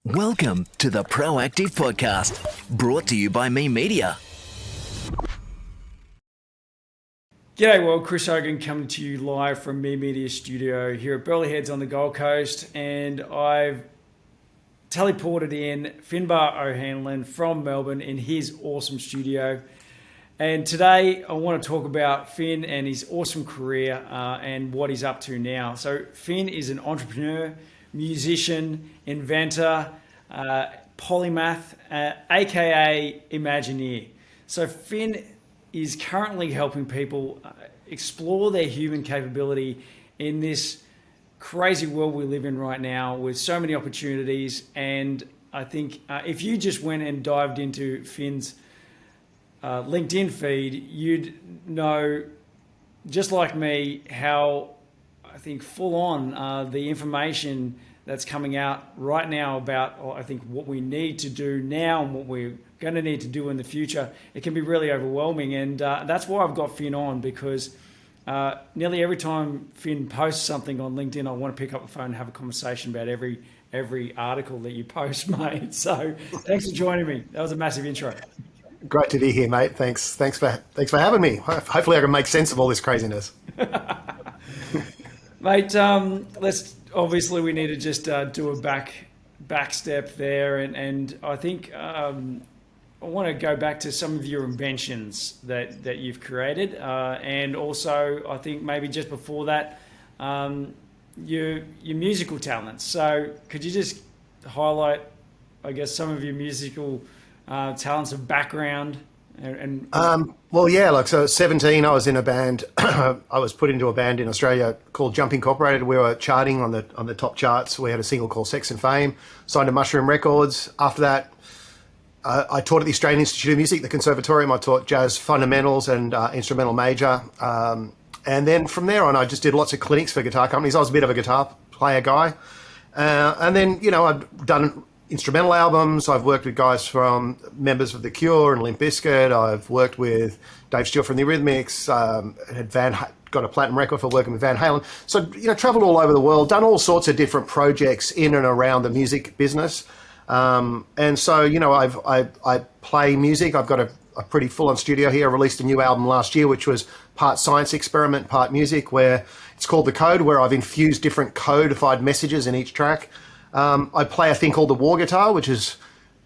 Welcome to the Proactive Podcast, brought to you by Me Media. G'day world, Chris Hogan coming to you live from Me Media Studio here at Burleigh Heads on the Gold Coast, and I've teleported in Finbar O'Hanlon from Melbourne in his awesome studio. And today I want to talk about Finn and his awesome career and what he's up to now. So Finn is an entrepreneur, musician, inventor, polymath, aka Imagineer. So Finn is currently helping people explore their human capability in this crazy world we live in right now with so many opportunities. And I think if you just went and dived into Finn's LinkedIn feed, you'd know, just like me, how I think full on the information that's coming out right now about, I think, what we need to do now and what we're going to need to do in the future. It can be really overwhelming, and that's why I've got Finn on, because nearly every time Finn posts something on LinkedIn, I want to pick up the phone and have a conversation about every article that you post, mate. So thanks for joining me. That was a massive intro. Great to be here, mate. Thanks for having me. Hopefully I can make sense of all this craziness. Mate, obviously we need to just do a back step there, and I think I want to go back to some of your inventions that you've created, and also I think maybe just before that, your musical talents. So could you just highlight, I guess, some of your musical talents of background? Well, yeah, so at 17, I was in a band. I was put into a band in Australia called Jump Incorporated. We were charting on the top charts. We had a single called Sex and Fame, signed to Mushroom Records. After that, I taught at the Australian Institute of Music, the Conservatorium. I taught jazz fundamentals and instrumental major. And then from there on, I just did lots of clinics for guitar companies. I was a bit of a guitar player guy. And then, I've done instrumental albums. I've worked with guys from members of The Cure and Limp Bizkit. I've worked with Dave Stewart from the Eurythmics. Got a platinum record for working with Van Halen. So, traveled all over the world, done all sorts of different projects in and around the music business. And so, I play music. I've got a pretty full-on studio here. I released a new album last year, which was part science experiment, part music, where it's called The Code, where I've infused different codified messages in each track. I play a thing called the war guitar, which is,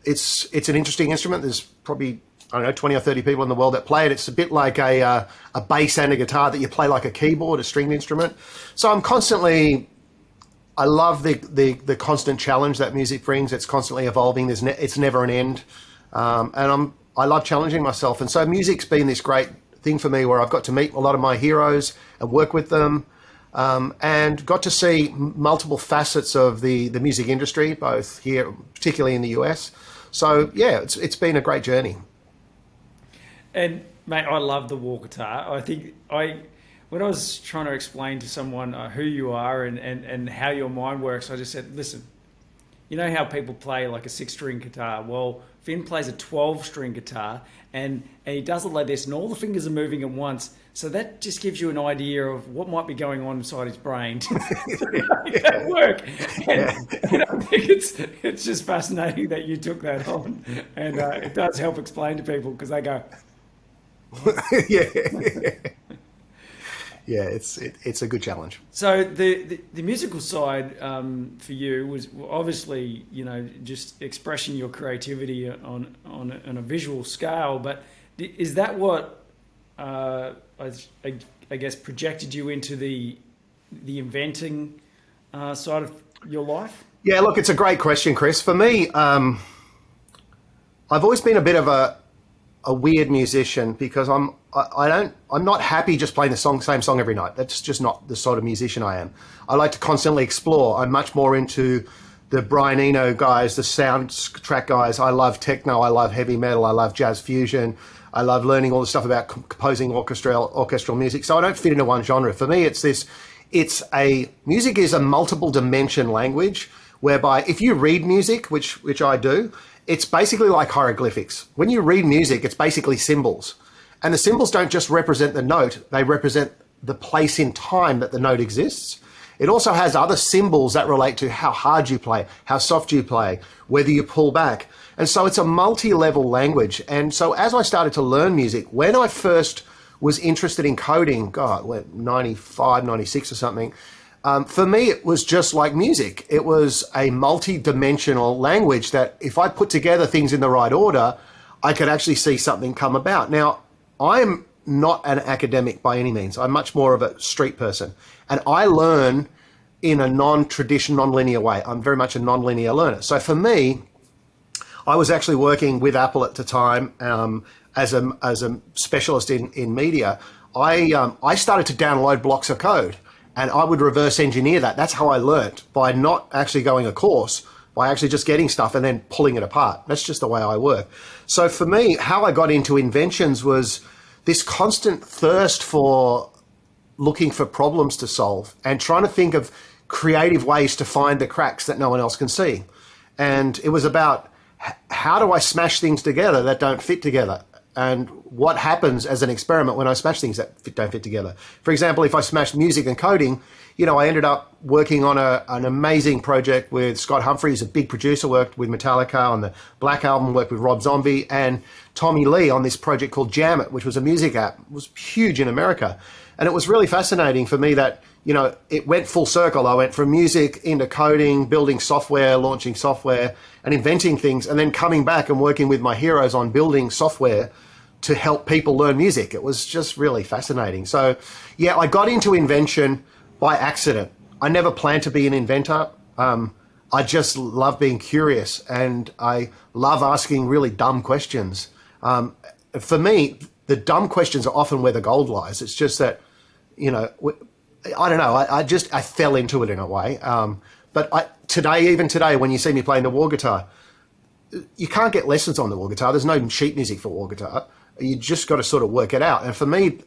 it's an interesting instrument. There's probably, 20 or 30 people in the world that play it. It's a bit like a bass and a guitar that you play like a keyboard, a stringed instrument. So I love the constant challenge that music brings. It's constantly evolving. It's never an end. And I love challenging myself. And so music's been this great thing for me where I've got to meet a lot of my heroes and work with them. And got to see multiple facets of the music industry, both here, particularly in the US. So yeah, it's been a great journey. And mate, I love the war guitar. I think when I was trying to explain to someone who you are and how your mind works, I just said, listen, you know how people play like a 6-string guitar? Well, Finn plays a 12-string guitar, and he does it like this, and all the fingers are moving at once. So that just gives you an idea of what might be going on inside his brain to make that work. And I think it's just fascinating that you took that on, and it does help explain to people because they go, Yeah, it's a good challenge. So the musical side for you was obviously, just expressing your creativity on a visual scale. But is that what I guess projected you into the inventing side of your life? Yeah, look, it's a great question, Chris. For me, I've always been a bit of a weird musician because I'm not happy just playing the same song every night. That's just not the sort of musician I am. I like to constantly explore. I'm much more into the Brian Eno guys, the soundtrack guys. I love techno. I love heavy metal. I love jazz fusion. I love learning all the stuff about composing orchestral music. So I don't fit into one genre. For me, music is a multiple dimension language whereby if you read music, which I do, it's basically like hieroglyphics. When you read music, it's basically symbols. And the symbols don't just represent the note, they represent the place in time that the note exists. It also has other symbols that relate to how hard you play, how soft you play, whether you pull back. And so it's a multi-level language. And so as I started to learn music, when I first was interested in coding, God, 95, 96 or something, for me, it was just like music. It was a multi-dimensional language that if I put together things in the right order, I could actually see something come about. Now, I'm not an academic by any means. I'm much more of a street person. And I learn in a non-traditional, non-linear way. I'm very much a non-linear learner. So for me, I was actually working with Apple at the time as a specialist in media. I started to download blocks of code, and I would reverse engineer that. That's how I learned, by not actually going a course, by actually just getting stuff and then pulling it apart. That's just the way I work. So for me, how I got into inventions was this constant thirst for looking for problems to solve and trying to think of creative ways to find the cracks that no one else can see. And it was about, how do I smash things together that don't fit together? And what happens as an experiment when I smash things that don't fit together? For example, if I smashed music and coding, I ended up working on an amazing project with Scott Humphreys, a big producer, worked with Metallica on the Black Album, worked with Rob Zombie and Tommy Lee on this project called Jam It, which was a music app. It was huge in America. And it was really fascinating for me that, it went full circle. I went from music into coding, building software, launching software and inventing things, and then coming back and working with my heroes on building software to help people learn music. It was just really fascinating. So yeah, I got into invention by accident. I never planned to be an inventor. I just love being curious, and I love asking really dumb questions. For me, the dumb questions are often where the gold lies. It's just that, I don't know. I fell into it in a way. But even today, when you see me playing the war guitar, you can't get lessons on the war guitar. There's no sheet music for war guitar. You just got to sort of work it out. And for me,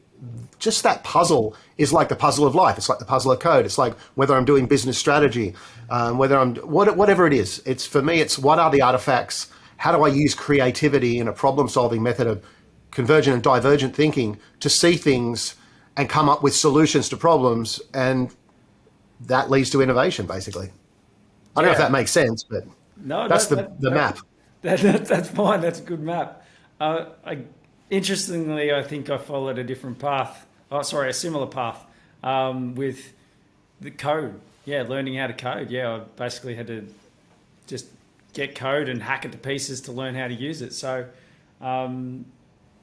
just that puzzle is like the puzzle of life. It's like the puzzle of code. It's like whether I'm doing business strategy, whatever it is. It's, for me, it's what are the artifacts? How do I use creativity in a problem-solving method of convergent and divergent thinking to see things and come up with solutions to problems, and that leads to innovation, basically. I don't know if that makes sense, but no, that's the map. That's fine. That's a good map. Interestingly, I think I followed a different path. A similar path with the code. Yeah, learning how to code. Yeah, I basically had to just get code and hack it to pieces to learn how to use it. So,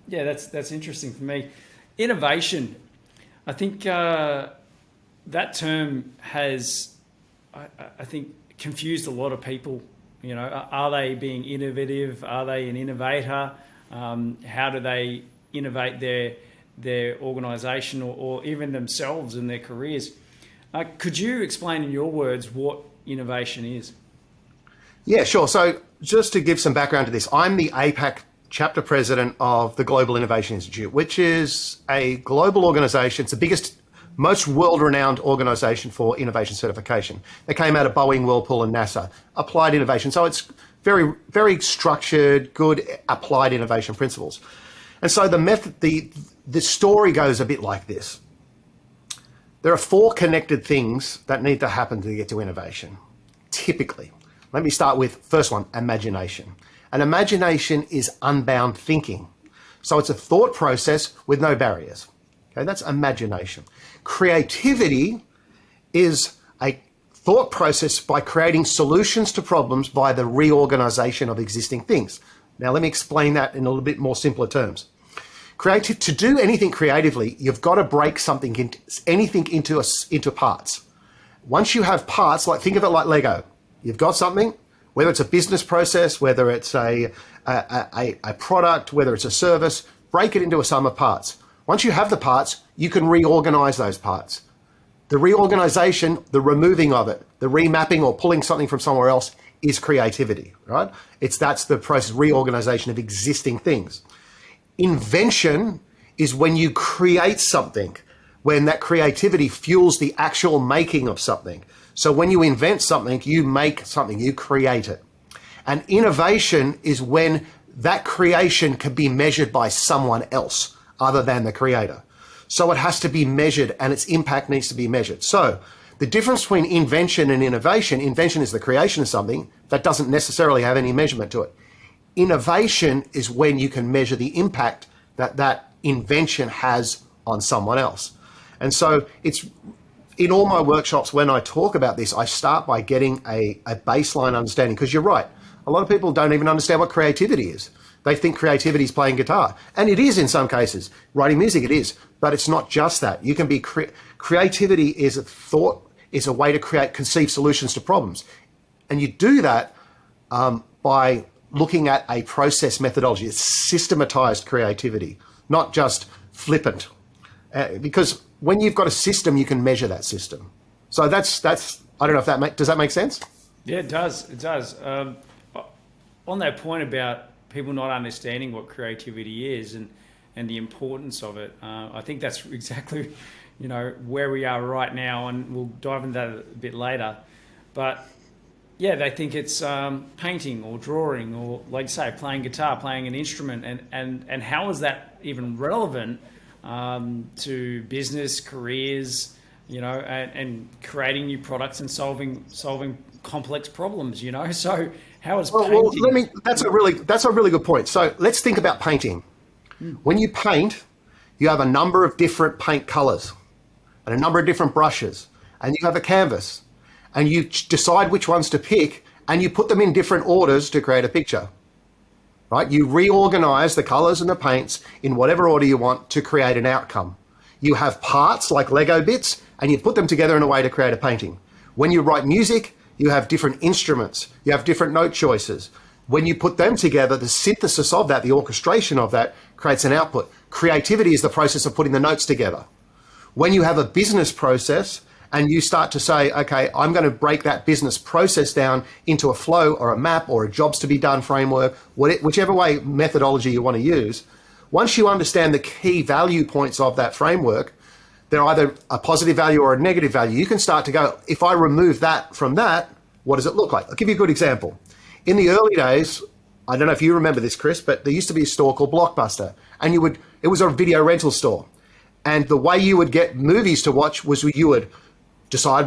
that's interesting for me. Innovation. I think that term has, I think, confused a lot of people. Are they being innovative? Are they an innovator? How do they innovate their organisation or even themselves and their careers? Could you explain in your words what innovation is? Yeah, sure. So just to give some background to this, I'm the APAC chapter president of the Global Innovation Institute, which is a global organisation. It's the biggest, most world-renowned organisation for innovation certification. They came out of Boeing, Whirlpool and NASA. Applied innovation. So it's very, very structured, good applied innovation principles. And so the story goes a bit like this. There are 4 connected things that need to happen to get to innovation, typically. Let me start with first one, imagination. And imagination is unbound thinking. So it's a thought process with no barriers. Okay, that's imagination. Creativity is a thought process by creating solutions to problems by the reorganization of existing things. Now, let me explain that in a little bit more simpler terms. To do anything creatively, you've got to break anything into parts. Once you have parts, think of it like Lego. You've got something, whether it's a business process, whether it's a product, whether it's a service, break it into a sum of parts. Once you have the parts, you can reorganize those parts. The reorganization, the removing of it, the remapping or pulling something from somewhere else is creativity, right? That's the process, reorganization of existing things. Invention is when you create something, when that creativity fuels the actual making of something. So when you invent something, you make something, you create it. And innovation is when that creation can be measured by someone else other than the creator. So it has to be measured and its impact needs to be measured. So The difference between invention and invention is the creation of something that doesn't necessarily have any measurement to it. Innovation is when you can measure the impact that that invention has on someone else. And so it's in all my workshops, when I talk about this, I start by getting a baseline understanding, because you're right. A lot of people don't even understand what creativity is. They think creativity is playing guitar, and it is in some cases. Writing music, it is, but it's not just that. You can be creativity is a thought, is a way to conceive solutions to problems, and you do that by looking at a process methodology. It's systematized creativity, not just flippant, because when you've got a system, you can measure that system. So that's. I don't know if does that make sense? Yeah, it does. It does. On that point about people not understanding what creativity is and the importance of it, I think that's exactly, where we are right now, and we'll dive into that a bit later. But yeah, they think it's painting or drawing or, like say, playing guitar, playing an instrument, and how is that even relevant to business, careers, and creating new products and solving complex problems, So how is painting? Well, that's a really good point. So let's think about painting. When you paint, you have a number of different paint colors and a number of different brushes, and you have a canvas, and you decide which ones to pick, and you put them in different orders to create a picture. Right? You reorganize the colors and the paints in whatever order you want to create an outcome. You have parts like Lego bits, and you put them together in a way to create a painting. When you write music, you have different instruments, you have different note choices. When you put them together, the synthesis of that, the orchestration of that, creates an output. Creativity is the process of putting the notes together. When you have a business process and you start to say, okay, I'm going to break that business process down into a flow or a map or a jobs to be done framework, whichever way methodology you want to use, once you understand the key value points of that framework, they're either a positive value or a negative value. You can start to go, if I remove that from that, what does it look like? I'll give you a good example. In the early days, I don't know if you remember this, Chris, but there used to be a store called Blockbuster, and it was a video rental store. And the way you would get movies to watch was you would decide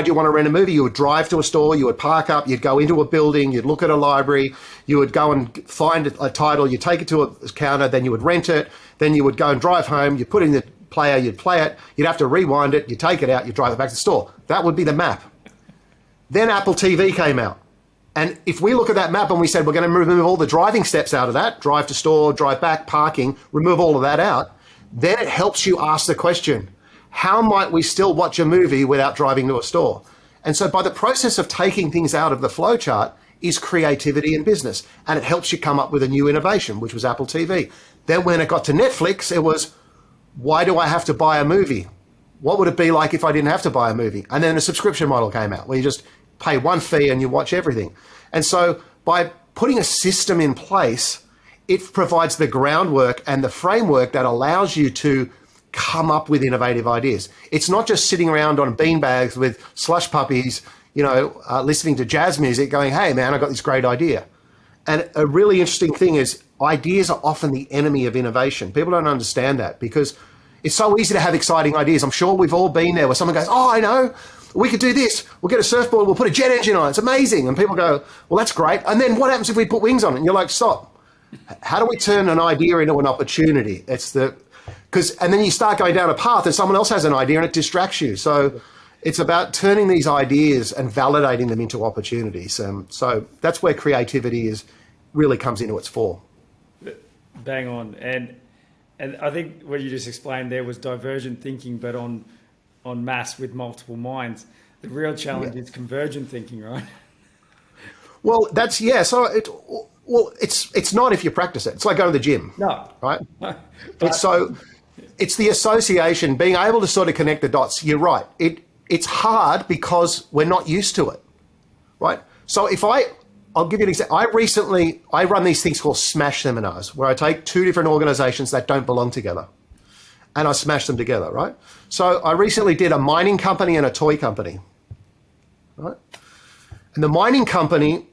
you want to rent a movie, you would drive to a store, you would park up, you'd go into a building, you'd look at a library, you would go and find a title, you take it to a counter, then you would rent it, then you would go and drive home, you put in the player, you'd play it, you'd have to rewind it, you take it out, you drive it back to the store. That would be the map. Then Apple TV came out. And if we look at that map and we said we're going to remove all the driving steps out of that, drive to store, drive back, parking, remove all of that out, then it helps you ask the question, how might we still watch a movie without driving to a store? And so by the process of taking things out of the flow chart is creativity in business. And it helps you come up with a new innovation, which was Apple TV. Then when it got to Netflix, it was, why do I have to buy a movie? What would it be like if I didn't have to buy a movie? And then a subscription model came out where you just pay one fee and you watch everything. And so by putting a system in place, it provides the groundwork and the framework that allows you to come up with innovative ideas. It's not just sitting around on beanbags with slush puppies, listening to jazz music going, hey man, I got this great idea. And a really interesting thing is ideas are often the enemy of innovation. People don't understand that because it's so easy to have exciting ideas. I'm sure we've all been there where someone goes, oh, I know, we could do this. We'll get a surfboard, we'll put a jet engine on it. It's amazing. And people go, well, that's great. And then what happens if we put wings on it? And you're like, stop. How do we turn an idea into an opportunity? And then you start going down a path and someone else has an idea and it distracts you. So it's about turning these ideas and validating them into opportunities. So that's where creativity really comes into its fore. Bang on. And I think what you just explained there was divergent thinking, but on mass with multiple minds. The real challenge is convergent thinking, right? Well, So it's not if you practice it. It's like going to the gym. No. Right? It's the association, being able to sort of connect the dots. You're right. It's hard because we're not used to it. Right? So I'll give you an example. I run these things called smash seminars where I take two different organizations that don't belong together and I smash them together, right? So I recently did a mining company and a toy company, right? And the mining company,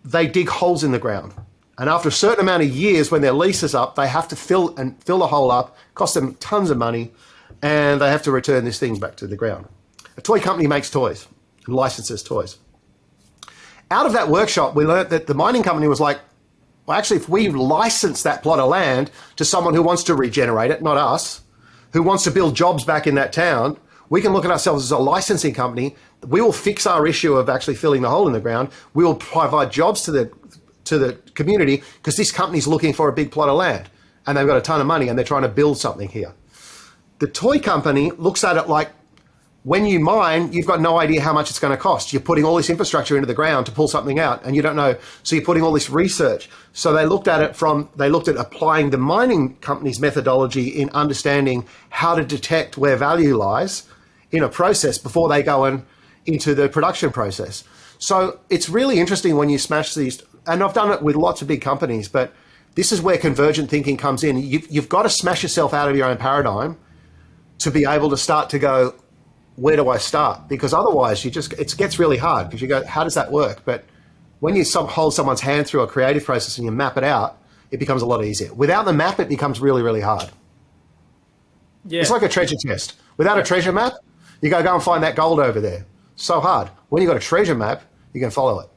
they dig holes in the ground. And after a certain amount of years, when their lease is up, they have to fill the hole up, cost them tons of money, and they have to return this thing back to the ground. A toy company makes toys and licenses toys. Out of that workshop, we learned that the mining company was like, well, actually, if we license that plot of land to someone who wants to regenerate it, not us, who wants to build jobs back in that town, we can look at ourselves as a licensing company. We will fix our issue of actually filling the hole in the ground. We will provide jobs to the community because this company's looking for a big plot of land and they've got a ton of money and they're trying to build something here. The toy company looks at it like, when you mine, you've got no idea how much it's going to cost. You're putting all this infrastructure into the ground to pull something out and you don't know. So you're putting all this research. So they looked at applying the mining company's methodology in understanding how to detect where value lies in a process before they go into the production process. So it's really interesting when you smash these, and I've done it with lots of big companies, but this is where convergent thinking comes in. You've got to smash yourself out of your own paradigm to be able to start to go, where do I start? Because otherwise it gets really hard because you go, how does that work? But when you hold someone's hand through a creative process and you map it out, it becomes a lot easier. Without the map, it becomes really, really hard. Yeah. It's like a treasure chest. Without a treasure map, you go and find that gold over there. So hard. When you've got a treasure map, you can follow it.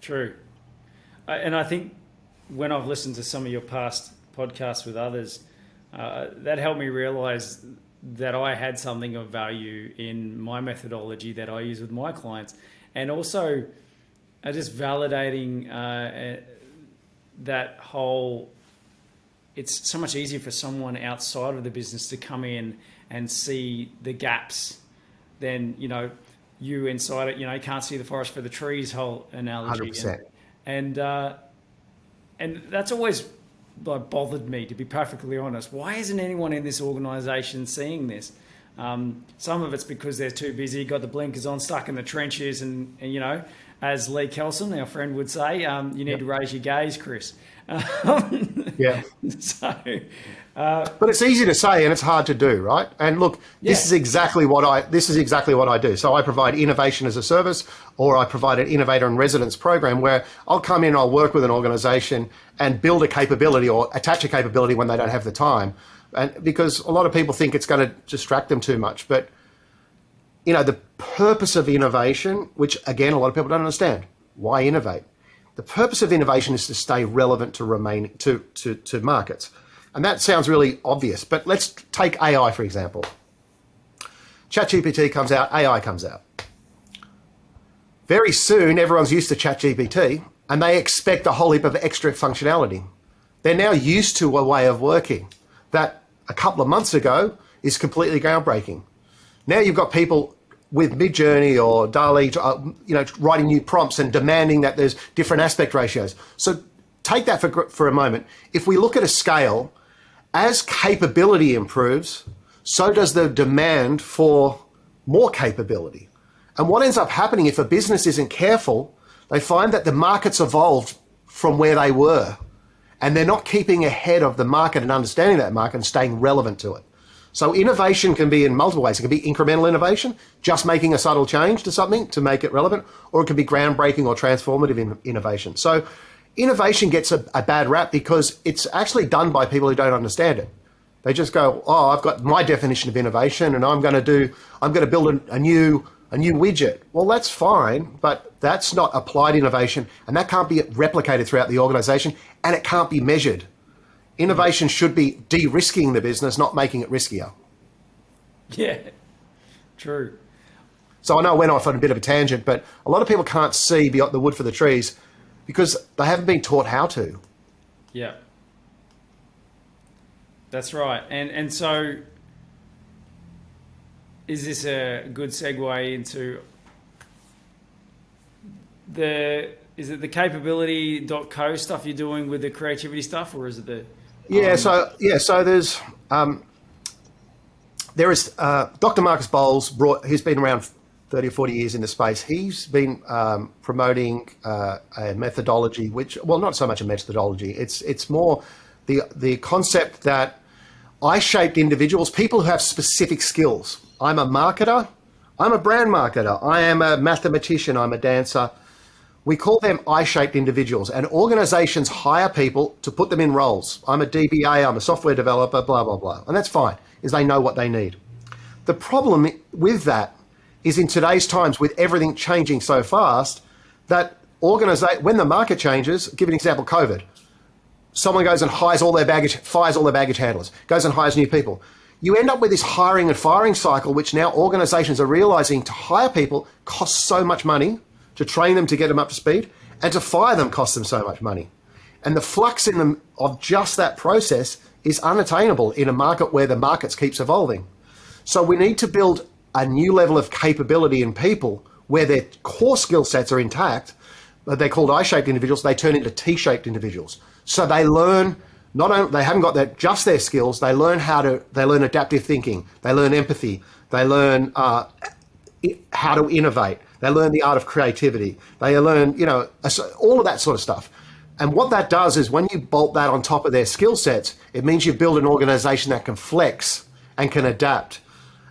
True. And I think when I've listened to some of your past podcasts with others, that helped me realize that I had something of value in my methodology that I use with my clients. And also just validating that whole, it's so much easier for someone outside of the business to come in and see the gaps than, you inside it, you can't see the forest for the trees whole analogy. 100%. And that's always bothered me, to be perfectly honest. Why isn't anyone in this organisation seeing this? Some of it's because they're too busy, got the blinkers on, stuck in the trenches, and as Lee Kelson, our friend, would say, you need to raise your gaze, Chris. Yeah. So, but it's easy to say and it's hard to do, right? And look, this is exactly what I do. So I provide innovation as a service, or I provide an innovator in residence program where I'll come in, I'll work with an organisation and build a capability or attach a capability when they don't have the time, and because a lot of people think it's going to distract them too much, but the purpose of innovation, which again a lot of people don't understand, why innovate? The purpose of innovation is to stay relevant to markets. And that sounds really obvious, but let's take AI, for example. ChatGPT comes out, AI comes out. Very soon, everyone's used to ChatGPT, and they expect a whole heap of extra functionality. They're now used to a way of working that a couple of months ago is completely groundbreaking. Now you've got people with Midjourney or DALL-E, writing new prompts and demanding that there's different aspect ratios. So take that for a moment. If we look at a scale, as capability improves, so does the demand for more capability. And what ends up happening if a business isn't careful, they find that the market's evolved from where they were, and they're not keeping ahead of the market and understanding that market and staying relevant to it. So innovation can be in multiple ways. It can be incremental innovation, just making a subtle change to something to make it relevant, or it can be groundbreaking or transformative innovation. So innovation gets a bad rap because it's actually done by people who don't understand it. They just go, oh, I've got my definition of innovation and I'm going to build a new widget. Well, that's fine, but that's not applied innovation, and that can't be replicated throughout the organization, and it can't be measured. Innovation should be de-risking the business, not making it riskier. Yeah, true. So I know I went off on a bit of a tangent, but a lot of people can't see beyond the wood for the trees because they haven't been taught how to. Yeah, that's right. And so is this a good segue into is it the capability.co stuff you're doing with the creativity stuff, or is it the... So there is Dr. Marcus Bowles he's been around 30 or 40 years in the space. He's been promoting a methodology, not so much a methodology, it's more the concept that I-shaped individuals, people who have specific skills. I'm a marketer, I'm a brand marketer, I am a mathematician, I'm a dancer. We call them I-shaped individuals, and organizations hire people to put them in roles. I'm a DBA, I'm a software developer, blah, blah, blah. And that's fine, is they know what they need. The problem with that is in today's times with everything changing so fast, that when the market changes, give an example, COVID, someone goes and hires all their baggage, fires all their baggage handlers, goes and hires new people. You end up with this hiring and firing cycle, which now organizations are realizing to hire people costs so much money, to train them to get them up to speed, and to fire them costs them so much money. And the flux in them of just that process is unattainable in a market where the markets keeps evolving. So we need to build a new level of capability in people where their core skill sets are intact. They're called I-shaped individuals. They turn into T-shaped individuals. So they learn, not only, they haven't got just their skills, they learn adaptive thinking, they learn empathy, they learn how to innovate, they learn the art of creativity, they learn, all of that sort of stuff. And what that does is when you bolt that on top of their skill sets, it means you build an organization that can flex and can adapt.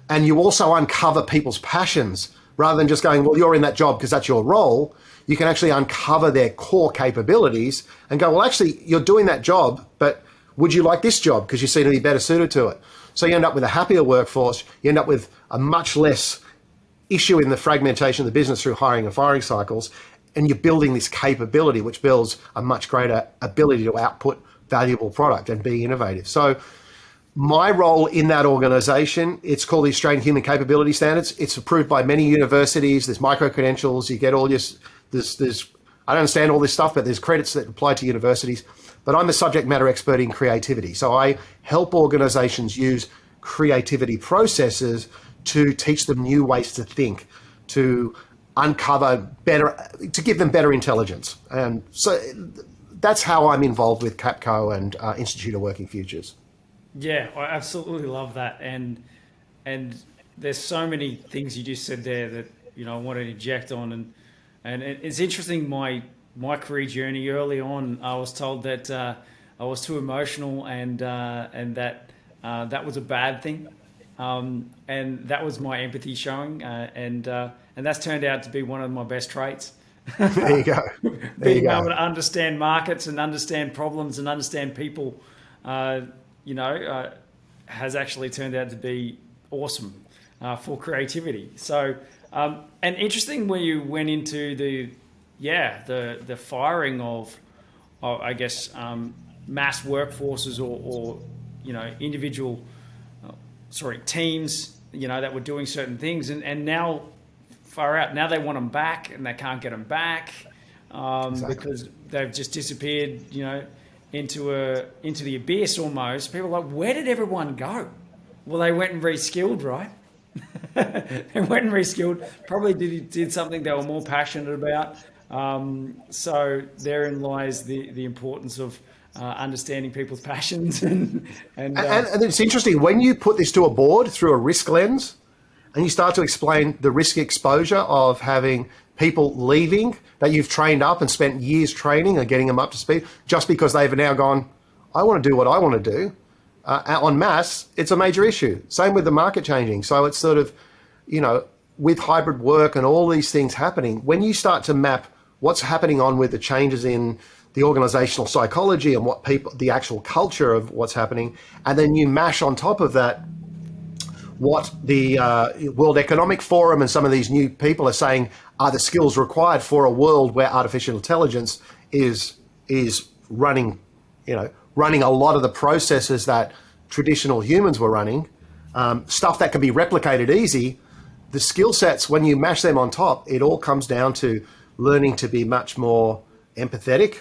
And you also uncover people's passions rather than just going, well, you're in that job because that's your role. You can actually uncover their core capabilities and go, well, actually, you're doing that job, but would you like this job because you seem to be better suited to it? So you end up with a happier workforce. You end up with a much less issue in the fragmentation of the business through hiring and firing cycles. And you're building this capability, which builds a much greater ability to output valuable product and be innovative. So my role in that organization, it's called the Australian Human Capability Standards. It's approved by many universities. There's micro-credentials. You get all your, I don't understand all this stuff, but there's credits that apply to universities. But I'm the subject matter expert in creativity. So I help organizations use creativity processes to teach them new ways to think, to uncover better, to give them better intelligence. And so that's how I'm involved with CAPCO and Institute of Working Futures. Yeah, I absolutely love that, and there's so many things you just said there that I want to inject on, and it's interesting. My career journey early on, I was told that I was too emotional, and that was a bad thing, and that was my empathy showing, and that's turned out to be one of my best traits. There you go. Being able to understand markets and understand problems and understand people. Has actually turned out to be awesome for creativity. So, and interesting where you went into the firing of I guess, mass workforces or individual, teams, that were doing certain things, and now far out. Now they want them back, and they can't get them back Exactly. because they've just disappeared. Into the abyss almost. People are like, where did everyone go? Well, they went and reskilled, right? They went and reskilled. Probably did something they were more passionate about. So therein lies the importance of understanding people's passions and it's interesting when you put this to a board through a risk lens, and you start to explain the risk exposure of having people leaving that you've trained up and spent years training and getting them up to speed just because they've now gone, I want to do what I want to do. En masse, it's a major issue. Same with the market changing. So it's sort of, with hybrid work and all these things happening, when you start to map what's happening on with the changes in the organizational psychology and the actual culture of what's happening, and then you mash on top of that what the World Economic Forum and some of these new people are saying are the skills required for a world where artificial intelligence is running a lot of the processes that traditional humans were running, stuff that can be replicated easy. The skill sets, when you mash them on top, it all comes down to learning to be much more empathetic,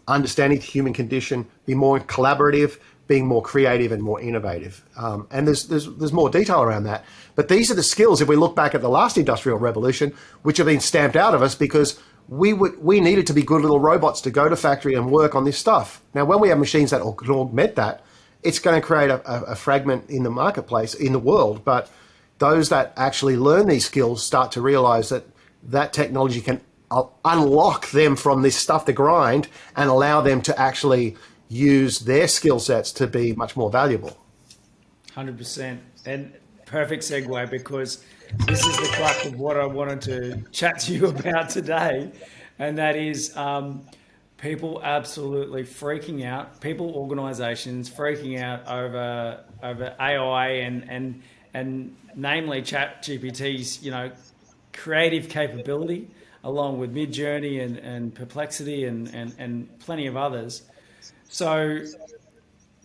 understanding the human condition, be more collaborative, being more creative and more innovative. And there's more detail around that. But these are the skills, if we look back at the last industrial revolution, which have been stamped out of us because we needed to be good little robots to go to factory and work on this stuff. Now, when we have machines that can augment that, it's going to create a fragment in the marketplace, in the world. But those that actually learn these skills start to realize that technology can unlock them from this stuff to grind and allow them to actually use their skill sets to be much more valuable. 100%. And perfect segue, because this is the crux of what I wanted to chat to you about today. And that is people absolutely freaking out, organizations freaking out over AI and and namely ChatGPT's, creative capability, along with Midjourney and Perplexity and plenty of others. So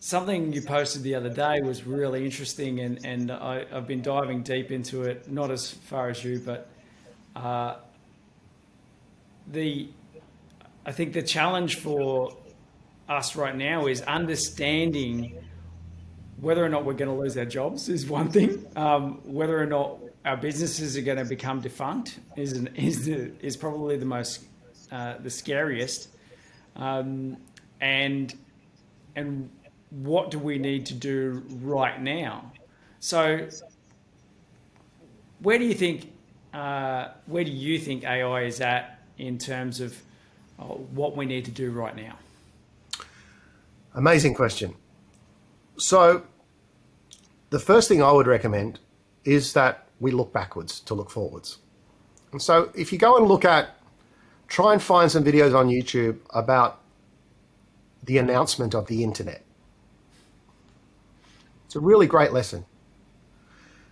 something you posted the other day was really interesting, and I've been diving deep into it, not as far as you, but I think the challenge for us right now is understanding whether or not we're going to lose our jobs is one thing. Whether or not our businesses are going to become defunct is probably the scariest. And what do we need to do right now? So, where do you think AI is at in terms of what we need to do right now? Amazing question. So the first thing I would recommend is that we look backwards to look forwards. And so if you go and try and find some videos on YouTube about the announcement of the internet. It's a really great lesson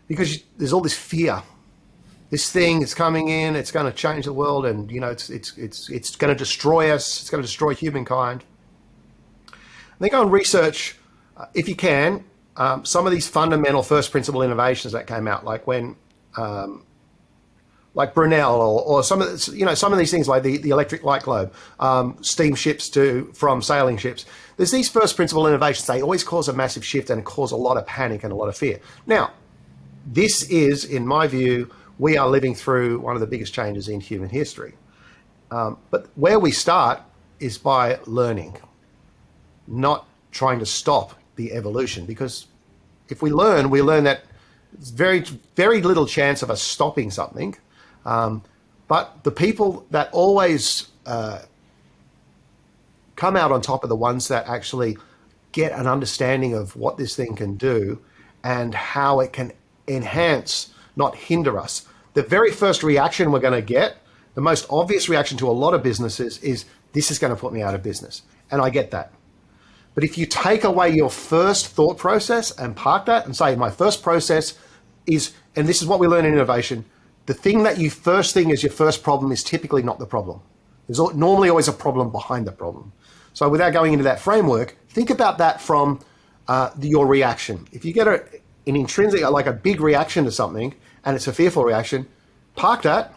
because there's all this fear. This thing is coming in, it's going to change the world, and it's going to destroy us, it's going to destroy humankind. And then go and research, if you can, some of these fundamental first principle innovations that came out, like when, like Brunel, or some of these things like the electric light globe, steamships from sailing ships. There's these first principle innovations. They always cause a massive shift and cause a lot of panic and a lot of fear. Now, this is, in my view, we are living through one of the biggest changes in human history. But where we start is by learning, not trying to stop the evolution. Because if we learn that there's very, very little chance of us stopping something. But the people that always come out on top are the ones that actually get an understanding of what this thing can do and how it can enhance, not hinder us. The very first reaction we're going to get, the most obvious reaction to a lot of businesses is, this is going to put me out of business. And I get that. But if you take away your first thought process and park that and say, my first process is, and this is what we learn in innovation, the thing that you first think is your first problem is typically not the problem. There's normally always a problem behind the problem. So without going into that framework, think about that from your reaction. If you get an intrinsic, like a big reaction to something, and it's a fearful reaction, park that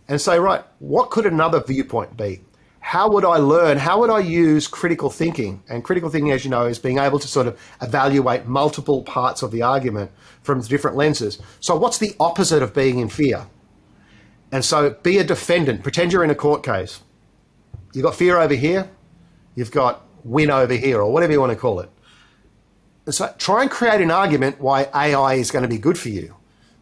and say, right, what could another viewpoint be? How would I learn? How would I use critical thinking? And critical thinking, as you know, is being able to sort of evaluate multiple parts of the argument from different lenses. So what's the opposite of being in fear? And so be a defendant. Pretend you're in a court case. You've got fear over here. You've got win over here, or whatever you want to call it. And so try and create an argument why AI is going to be good for you.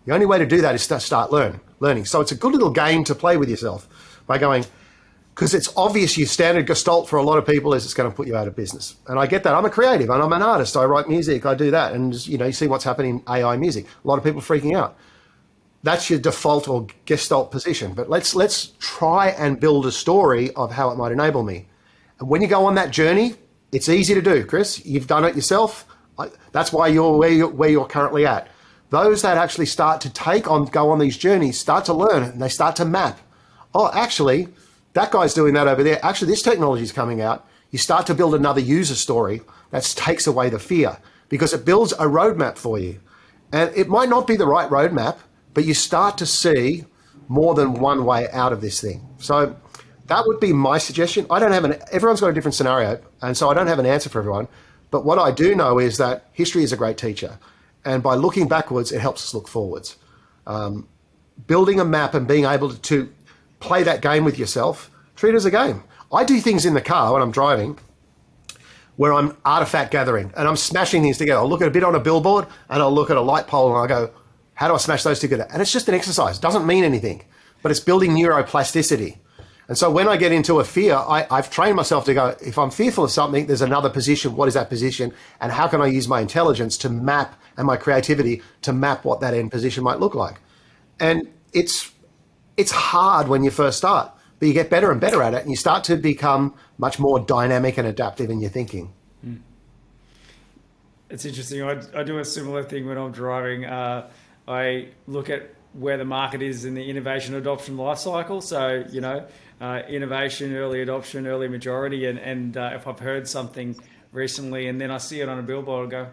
The only way to do that is to start learning. So it's a good little game to play with yourself by going, because it's obvious your standard gestalt for a lot of people is it's going to put you out of business. And I get that. I'm a creative and I'm an artist. I write music. I do that. And you see what's happening in AI music. A lot of people freaking out. That's your default or gestalt position. But let's try and build a story of how it might enable me. And when you go on that journey, it's easy to do, Chris. You've done it yourself. That's why you're where you're currently at. Those that actually start to go on these journeys, start to learn, and they start to map. Oh, actually, that guy's doing that over there. Actually, this technology is coming out. You start to build another user story that takes away the fear because it builds a roadmap for you. And it might not be the right roadmap, but you start to see more than one way out of this thing. So that would be my suggestion. Everyone's got a different scenario, and so I don't have an answer for everyone. But what I do know is that history is a great teacher. And by looking backwards, it helps us look forwards. Building a map and being able to play that game with yourself, treat it as a game. I do things in the car when I'm driving where I'm artifact gathering and I'm smashing things together. I'll look at a bit on a billboard and I'll look at a light pole and I'll go, how do I smash those together? And it's just an exercise. It doesn't mean anything, but it's building neuroplasticity. And so when I get into a fear, I've trained myself to go, if I'm fearful of something, there's another position. What is that position? And how can I use my intelligence to map and my creativity to map what that end position might look like? And it's hard when you first start, but you get better and better at it and you start to become much more dynamic and adaptive in your thinking. It's interesting. I do a similar thing when I'm driving. I look at where the market is in the innovation adoption life cycle. So, innovation, early adoption, early majority. And if I've heard something recently and then I see it on a billboard, I go,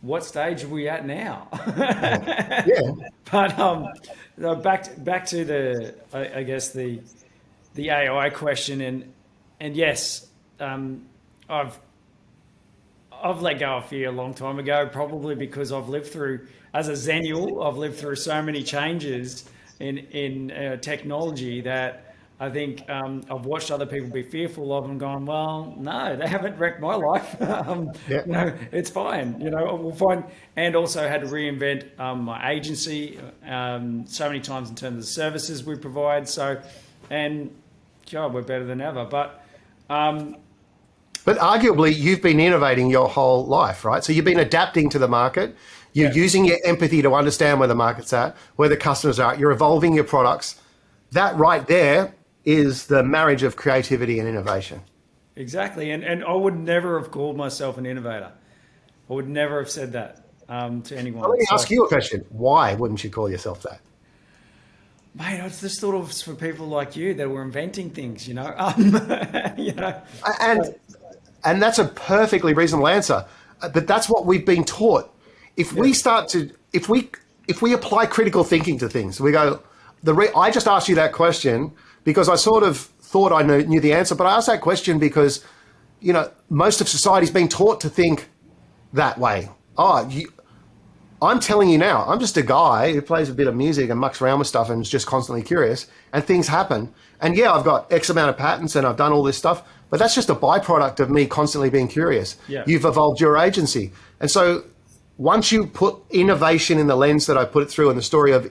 what stage are we at now? Yeah. But no, back to I guess the AI question, and yes, I've let go of fear a long time ago, probably because I've lived through, as a Xennial, I've lived through so many changes in technology that I think I've watched other people be fearful of and gone, well, no, they haven't wrecked my life. Yeah. It's fine. We'll find, and also had to reinvent my agency so many times in terms of the services we provide. So, and God, we're better than ever. But arguably, you've been innovating your whole life, right? So you've been adapting to the market. You're using your empathy to understand where the market's at, where the customers are. You're evolving your products. That right there is the marriage of creativity and innovation. Exactly. And I would never have called myself an innovator. I would never have said that to anyone. Well, let me ask you a question. Why wouldn't you call yourself that? Mate, I just thought it was for people like you that were inventing things, And that's a perfectly reasonable answer. But that's what we've been taught. If we start to, if we apply critical thinking to things, we go, I just asked you that question because I sort of thought I knew the answer, but I asked that question because, most of society's been taught to think that way. I'm telling you now, I'm just a guy who plays a bit of music and mucks around with stuff and is just constantly curious, and things happen. And yeah, I've got X amount of patents and I've done all this stuff, but that's just a byproduct of me constantly being curious. Yeah. You've evolved your agency. And so once you put innovation in the lens that I put it through in the story of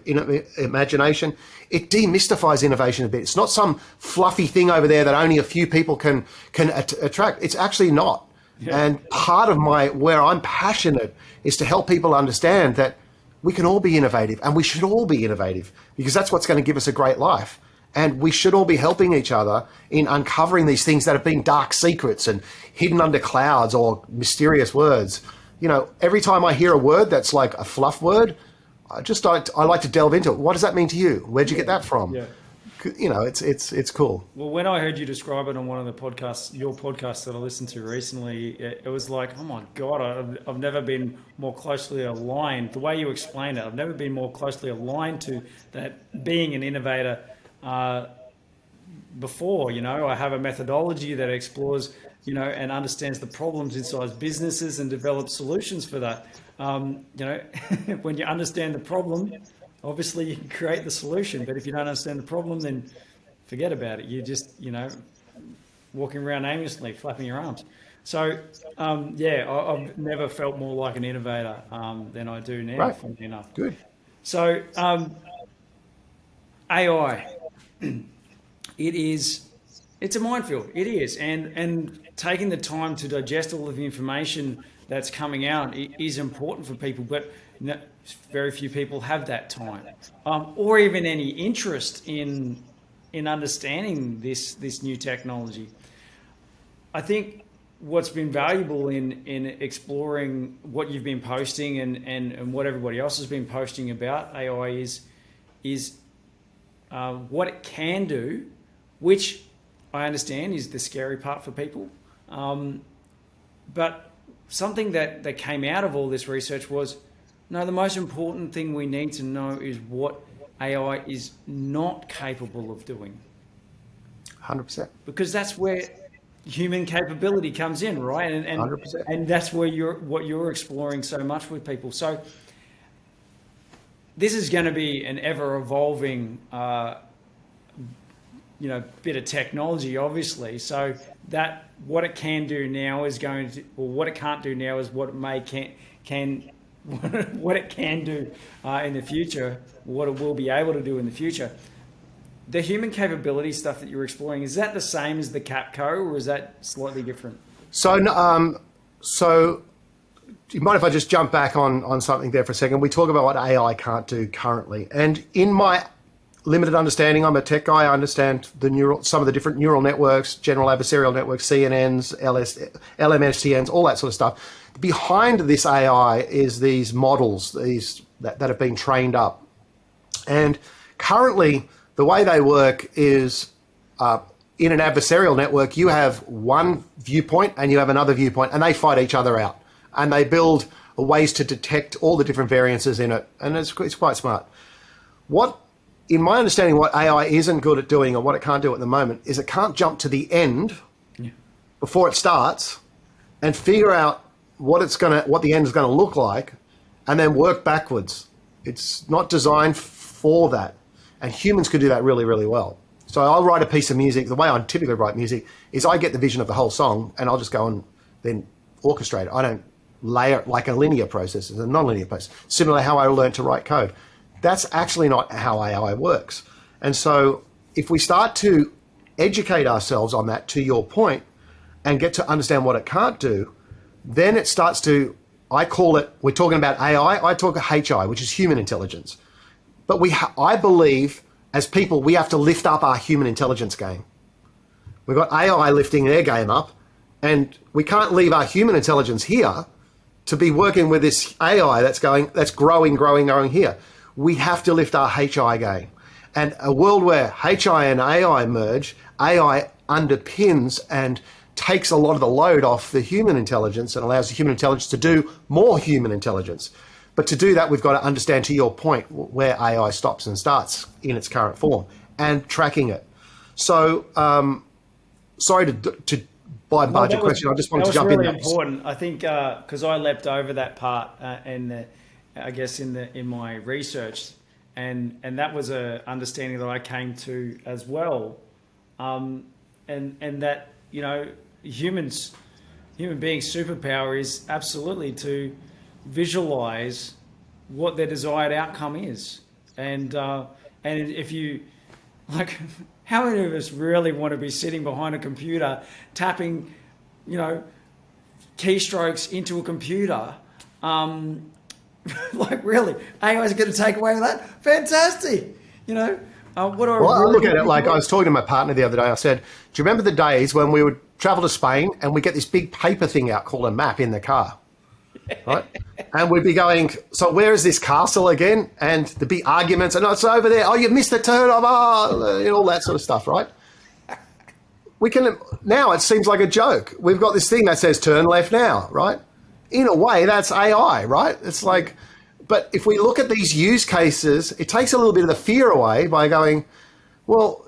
imagination, it demystifies innovation a bit. It's not some fluffy thing over there that only a few people can attract. It's actually not. Yeah. And part of where I'm passionate is to help people understand that we can all be innovative, and we should all be innovative, because that's what's going to give us a great life. And we should all be helping each other in uncovering these things that have been dark secrets and hidden under clouds or mysterious words. Every time I hear a word that's like a fluff word, I like to delve into it. What does that mean to you? Where'd you get that from? Yeah. It's cool. Well, when I heard you describe it on one of the podcasts, your podcast that I listened to recently, it was like, oh my God, I've never been more closely aligned. The way you explain it, I've never been more closely aligned to that being an innovator before. I have a methodology that explores, and understands the problems inside businesses and develops solutions for that. When you understand the problem, obviously you can create the solution, but if you don't understand the problem, then forget about it. You're just, walking around aimlessly, flapping your arms. So, I've never felt more like an innovator than I do now, right. Funny enough. Good. So, AI, it's a minefield. It is. And taking the time to digest all of the information that's coming out is important for people, but very few people have that time, or even any interest in understanding this new technology. I think what's been valuable in exploring what you've been posting and what everybody else has been posting about AI is what it can do, which I understand is the scary part for people. But something that came out of all this research was, no, the most important thing we need to know is what AI is not capable of doing. 100%. Because that's where human capability comes in, right? And 100%. And that's where you're exploring so much with people. So this is going to be an ever evolving bit of technology, obviously. So that what it can do now is going to, or what it can't do now is what it can what it can do in the future, what it will be able to do in the future. The human capability stuff that you're exploring, is that the same as the Capco, or is that slightly different? So do you mind if I just jump back on something there for a second? We talk about what AI can't do currently. And in my limited understanding. I'm a tech guy. I understand some of the different neural networks, general adversarial networks, CNNs, LMSTNs, all that sort of stuff. Behind this AI is these models, that have been trained up. And currently, the way they work is in an adversarial network, you have one viewpoint and you have another viewpoint, and they fight each other out. And they build ways to detect all the different variances in it. And it's quite smart. In my understanding, what AI isn't good at doing, or what it can't do at the moment, is it can't jump to the end before it starts and figure out what the end is going to look like, and then work backwards. It's not designed for that, and humans could do that really, really well. So I'll write a piece of music. The way I typically write music is I get the vision of the whole song, and I'll just go and then orchestrate it. I don't layer it like a linear process. It's a non-linear process. Similar to how I learned to write code. That's actually not how AI works. And so if we start to educate ourselves on that, to your point, and get to understand what it can't do, then it starts to, I call it, we're talking about AI, I talk HI, which is human intelligence. But I believe as people, we have to lift up our human intelligence game. We've got AI lifting their game up, and we can't leave our human intelligence here to be working with this AI that's growing here. We have to lift our HI game. And a world where HI and AI merge, AI underpins and takes a lot of the load off the human intelligence and allows the human intelligence to do more human intelligence. But to do that, we've got to understand, to your point, where AI stops and starts in its current form and tracking it. So, sorry to bypass your question. I just wanted to jump in. That was really important. I think because I leapt over that part I guess in my research, and that was a understanding that I came to as well, and that human beings' superpower is absolutely to visualize what their desired outcome is, and if you like, how many of us really want to be sitting behind a computer tapping, keystrokes into a computer? Like, really, AI is going to take away that? Fantastic. I look at it like, I was talking to my partner the other day. I said, do you remember the days when we would travel to Spain and we get this big paper thing out called a map in the car, right? And we'd be going, so where is this castle again? And the big arguments, and it's over there. Oh, you missed the turn of, all that sort of stuff, right? Now it seems like a joke. We've got this thing that says turn left now, right? In a way, that's AI, right? It's like, but if we look at these use cases, it takes a little bit of the fear away by going, well,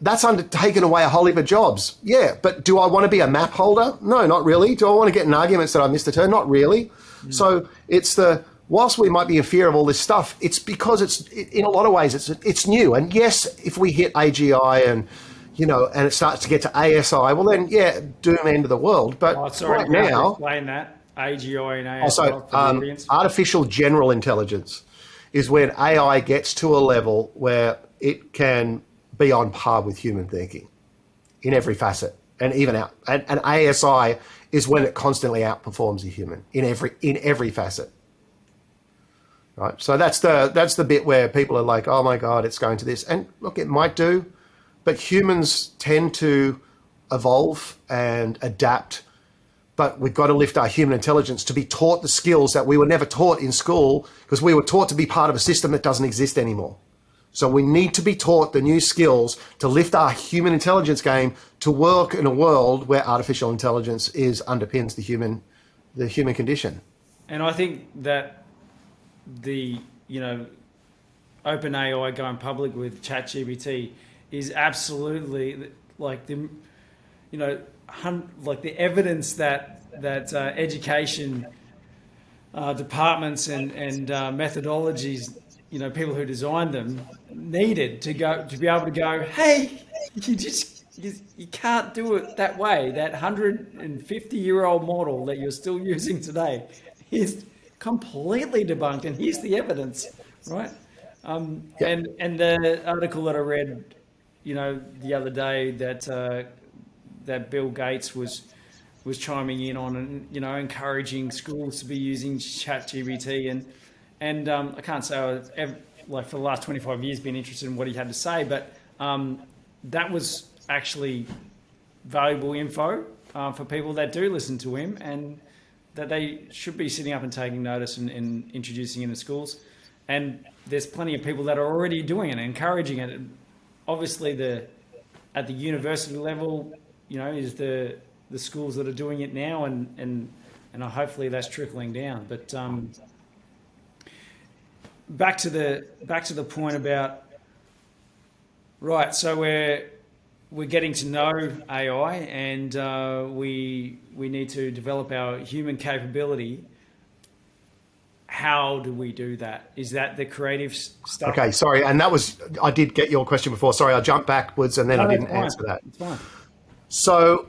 that's taken away a whole heap of jobs. Yeah, but do I want to be a map holder? No, not really. Do I want to get in arguments that I missed a turn? Not really. So it's whilst we might be in fear of all this stuff, it's because it's, in a lot of ways, it's new. And yes, if we hit AGI and it starts to get to ASI, well then, yeah, doom, end of the world. But right now, explain that. AGI and ASI for the audience. Artificial general intelligence is when AI gets to a level where it can be on par with human thinking in every facet, and even out. And ASI is when it constantly outperforms a human in every facet. Right. So that's the bit where people are like, oh my God, it's going to this. And look, it might do, but humans tend to evolve and adapt. But we've got to lift our human intelligence to be taught the skills that we were never taught in school, because we were taught to be part of a system that doesn't exist anymore. So we need to be taught the new skills to lift our human intelligence game to work in a world where artificial intelligence underpins the human condition. And I think that the OpenAI going public with ChatGPT is absolutely like the evidence that education departments and methodologies, people who designed them needed to be able to go, hey, you can't do it that way. That 150-year-old model that you're still using today is completely debunked, and here's the evidence, right? And the article that I read, the other day that Bill Gates was chiming in on, and encouraging schools to be using ChatGPT, and I can't say I was like for the last 25 years been interested in what he had to say, but that was actually valuable info for people that do listen to him, and that they should be sitting up and taking notice and introducing into schools. And there's plenty of people that are already doing it and encouraging it. Obviously, at the university level, is the schools that are doing it now, and hopefully that's trickling down. But back to the point about, right, so we're getting to know AI, and we need to develop our human capability. How do we do that? Is that the creative stuff? Okay, sorry, and I did get your question before. Sorry, I jumped backwards and then I didn't answer that. It's fine. So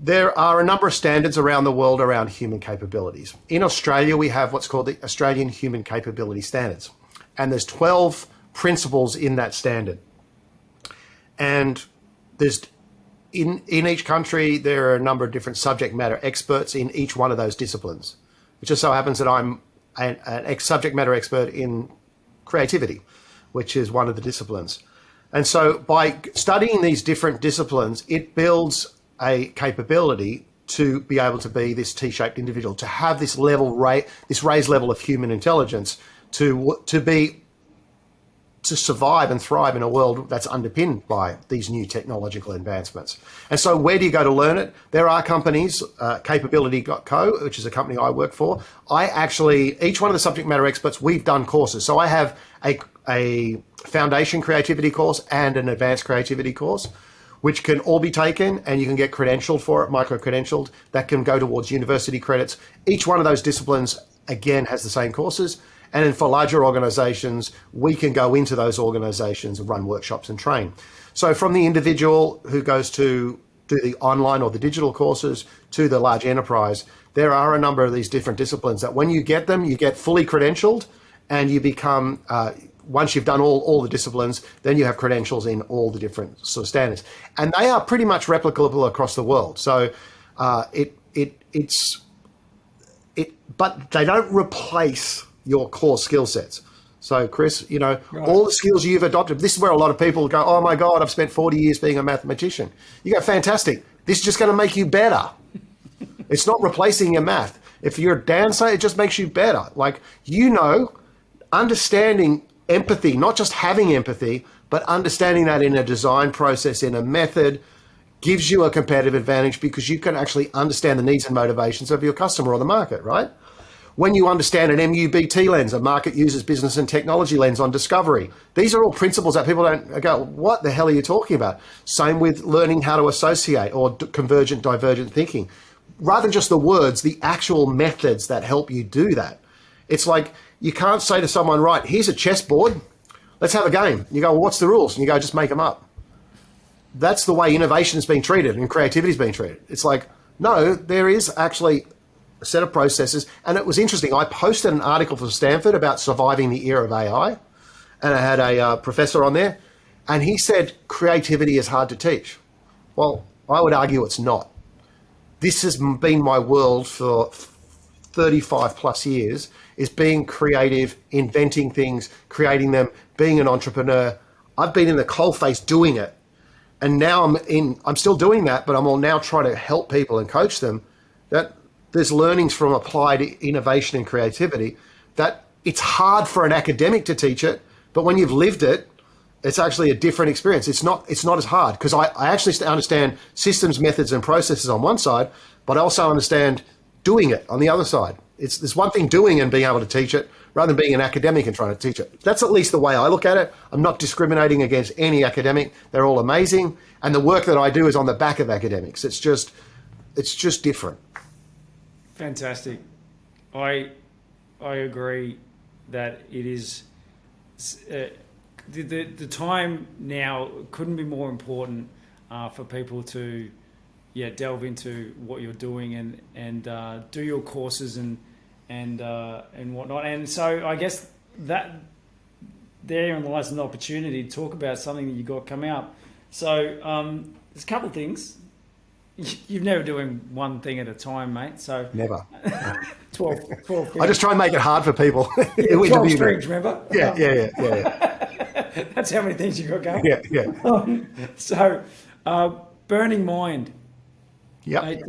there are a number of standards around the world around human capabilities. In Australia, we have what's called the Australian Human Capability Standards, and there's 12 principles in that standard. And there's in each country, there are a number of different subject matter experts in each one of those disciplines. It just so happens that I'm an subject matter expert in creativity, which is one of the disciplines. And so by studying these different disciplines, it builds a capability to be able to be this T-shaped individual, to have this raised level of human intelligence, to survive and thrive in a world that's underpinned by these new technological advancements. And so where do you go to learn it? There are companies, Capability.co, which is a company I work for. Each one of the subject matter experts, we've done courses. So I have a foundation creativity course and an advanced creativity course, which can all be taken, and you can get credentialed for it, micro-credentialed. That can go towards university credits. Each one of those disciplines, again, has the same courses. And then for larger organizations, we can go into those organizations and run workshops and train. So from the individual who goes to do the online or the digital courses to the large enterprise, there are a number of these different disciplines that when you get them, you get fully credentialed, and you become, once you've done all the disciplines, then you have credentials in all the different sort of standards. And they are pretty much replicable across the world. So but they don't replace your core skill sets. So Chris, right. All the skills you've adopted, this is where a lot of people go, oh my God, I've spent 40 years being a mathematician. You go, fantastic. This is just going to make you better. It's not replacing your math. If you're a dancer, it just makes you better. Like, understanding empathy, not just having empathy, but understanding that in a design process, in a method, gives you a competitive advantage because you can actually understand the needs and motivations of your customer or the market, right? When you understand an MUBT lens, a market users business and technology lens on discovery, these are all principles that people don't go, what the hell are you talking about? Same with learning how to associate or convergent, divergent thinking. Rather than just the words, the actual methods that help you do that. It's like, you can't say to someone, right, here's a chessboard, let's have a game. You go, well, what's the rules? And you go, just make them up. That's the way innovation is being treated and creativity is being treated. It's like, no, there is actually a set of processes. And it was interesting. I posted an article for Stanford about surviving the era of AI. And I had a professor on there. And he said, creativity is hard to teach. Well, I would argue it's not. This has been my world for 35 plus years, is being creative, inventing things, creating them, being an entrepreneur. I've been in the coalface doing it. And now I'm still doing that, but I'm all now trying to help people and coach them that there's learnings from applied innovation and creativity that it's hard for an academic to teach it, but when you've lived it, it's actually a different experience. It's not as hard because I actually understand systems, methods, and processes on one side, but I also understand doing it on the other side. There's one thing doing and being able to teach it rather than being an academic and trying to teach it. That's at least the way I look at it. I'm not discriminating against any academic. They're all amazing. And the work that I do is on the back of academics. It's just different. Fantastic. I agree that it is the time now couldn't be more important for people to delve into what you're doing and do your courses and whatnot. And so I guess that therein lies an opportunity to talk about something that you got come out. So there's a couple of things. you're never doing one thing at a time, mate. So Never. 12 I just try and make it hard for people. yeah, who 12 interview me. strings, remember? Yeah. That's how many things you got going. Yeah. So, Burning Mind, Yep. mate,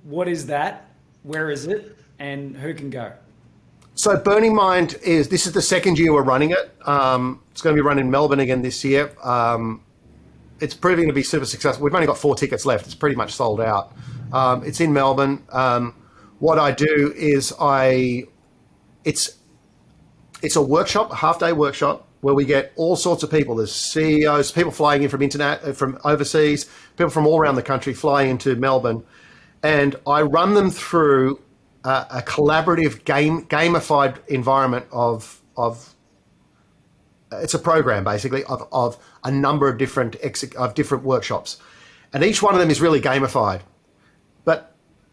what is that? Where is it? And who can go? So Burning Mind this is the second year we're running it. It's going to be run in Melbourne again this year. It's proving to be super successful. We've only got 4 tickets left. It's pretty much sold out. It's in Melbourne. What I do is it's a workshop, a half-day workshop where we get all sorts of people. There's CEOs, people flying in from overseas, people from all around the country flying into Melbourne, and I run them through a collaborative gamified environment of it's a program basically of a number of different workshops, and each one of them is really gamified,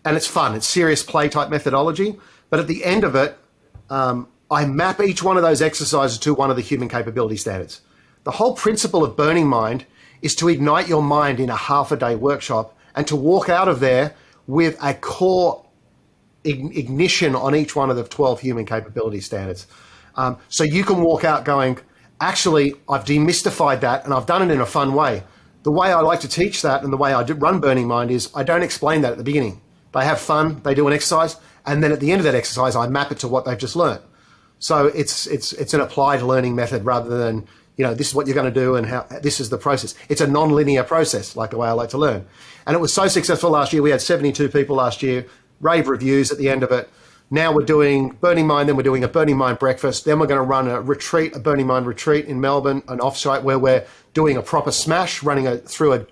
and it's fun. It's serious play type methodology, but at the end of it, I map each one of those exercises to one of the human capability standards. The whole principle of Burning Mind is to ignite your mind in a half-a-day workshop and to walk out of there with a core ignition on each one of the 12 human capability standards. So you can walk out going, actually, I've demystified that and I've done it in a fun way. The way I like to teach that and the way I run Burning Mind is I don't explain that at the beginning. They have fun, they do an exercise, and then at the end of that exercise, I map it to what they've just learned. So it's an applied learning method rather than, this is what you're going to do and how this is the process. It's a non-linear process, like the way I like to learn. And it was so successful last year. We had 72 people last year, rave reviews at the end of it. Now we're doing Burning Mind, then we're doing a Burning Mind breakfast. Then we're going to run a Burning Mind retreat in Melbourne, an offsite where we're doing a proper smash, running through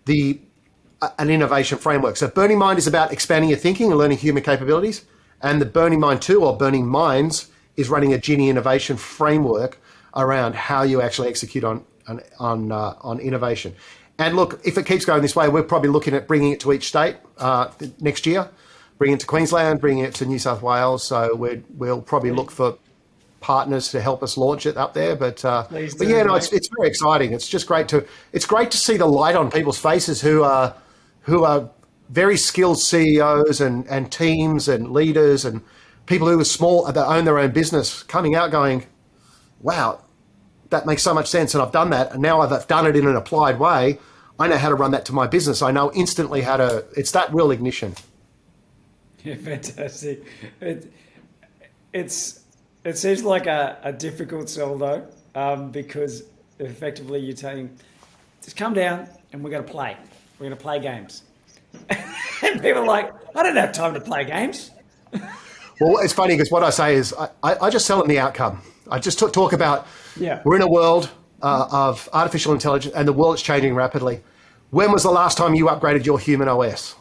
an innovation framework. So Burning Mind is about expanding your thinking and learning human capabilities. And the Burning Mind 2, or Burning Minds, is running a Genie innovation framework around how you actually execute on innovation. And look, if it keeps going this way, we're probably looking at bringing it to each state next year, bringing it to Queensland, bringing it to New South Wales. So we'll probably look for partners to help us launch it up there. But yeah, no, it's very exciting. It's just great to see the light on people's faces who are very skilled CEOs and teams and leaders and people who are small, that own their own business, coming out going, wow, that makes so much sense. And I've done that. And now I've done it in an applied way. I know how to run that to my business. I know instantly it's that real ignition. Yeah, fantastic. It seems like a difficult sell though, because effectively you're telling, just come down and we're going to play. We're going to play games. And people are like, I don't have time to play games. Well, it's funny because what I say is I just sell them the outcome. I just talk about we're in a world of artificial intelligence and the world's changing rapidly. When was the last time you upgraded your human OS?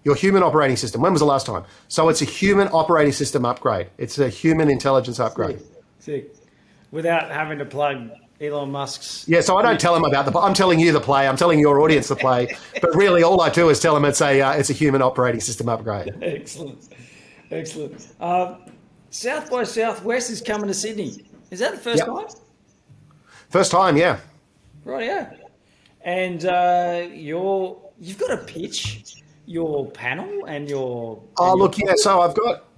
Your human operating system. When was the last time? So it's a human operating system upgrade. It's a human intelligence upgrade. Sick. Without having to plug Elon Musk's... Yeah, so I don't tell them about I'm telling you the play. I'm telling your audience the play. But really all I do is tell them it's a human operating system upgrade. Excellent. South by Southwest is coming to Sydney. Is that the first time? First time, yeah. Right, yeah. And you've got to pitch your panel and your... So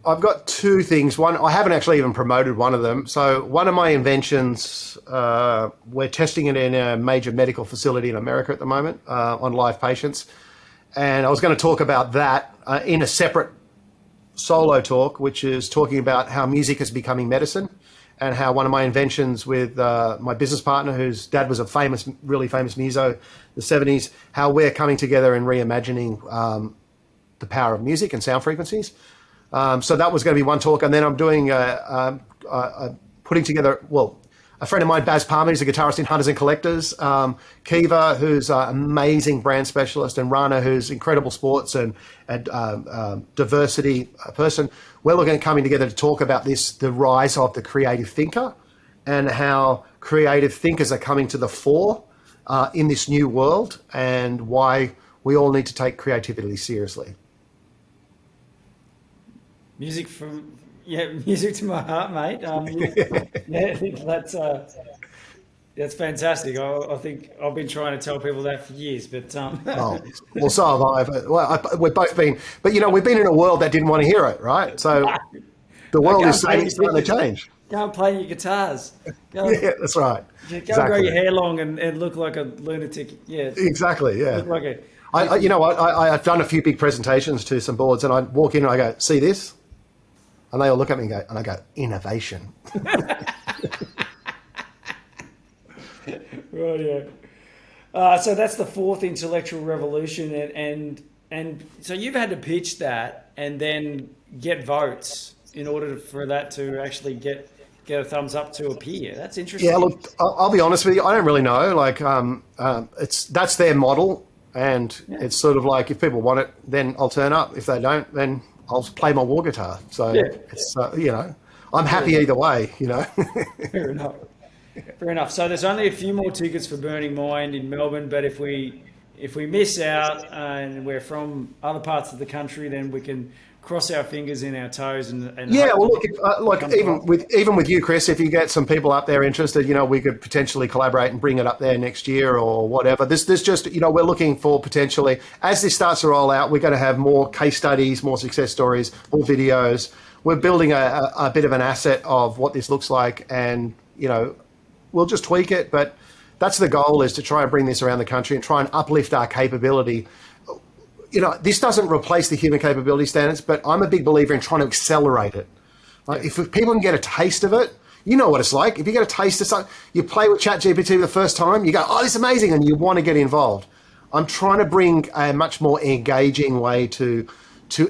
I've got 2 things. One, I haven't actually even promoted one of them. So one of my inventions, we're testing it in a major medical facility in America at the moment on live patients. And I was going to talk about that in a separate solo talk, which is talking about how music is becoming medicine and how one of my inventions with my business partner, whose dad was a really famous muso in the 70s, how we're coming together and reimagining the power of music and sound frequencies. So that was going to be one talk. And then I'm doing putting together, a friend of mine, Baz Palmer, who's a guitarist in Hunters and Collectors, Kiva, who's an amazing brand specialist, and Rana, who's incredible sports and diversity person. We're looking at coming together to talk about the rise of the creative thinker and how creative thinkers are coming to the fore in this new world and why we all need to take creativity seriously. Music to my heart, mate. I think that's That's fantastic. I think I've been trying to tell people that for years, but Oh, well, so have I. We've both been, but we've been in a world that didn't want to hear it, right? So the no, world go is and play saying your it's starting to tickets. change. Go and play your guitars. Go and, Yeah, that's right. yeah, go and grow your Exactly. hair long and look like a lunatic. Yeah, Exactly. Yeah. look like a You hippie. know what? I've done a few big presentations to some boards, and I walk in and I go, "See this?" And they all look at me and I go, "Innovation." Right, yeah. So that's the fourth intellectual revolution, and so you've had to pitch that and then get votes in order for that to actually get a thumbs up to appear. That's Yeah, interesting. look, I'll be honest with you. I don't really know. Like, that's their model, and Yeah, it's sort of like if people want it, then I'll turn up. If they don't, then I'll play my war guitar. So yeah, it's I'm fair happy enough. either way. Fair enough. Fair enough. So there's only a few more tickets for Burning Mind in Melbourne, but if we miss out and we're from other parts of the country, then we can cross our fingers and our toes and Yeah, hope well, that look, it like comes off. even with you, Chris, if you get some people up there interested, we could potentially collaborate and bring it up there next year or whatever. There's just we're looking for potentially as this starts to roll out, we're going to have more case studies, more success stories, more videos. We're building a bit of an asset of what this looks like, and we'll just tweak it. But that's the goal, is to try and bring this around the country and try and uplift our capability. This doesn't replace the human capability standards, but I'm a big believer in trying to accelerate it. Like, Yeah. if people can get a taste of it, you know what it's like. If you get a taste of something, you play with ChatGPT the first time, you go, "Oh, this is amazing," and you want to get involved. I'm trying to bring a much more engaging way to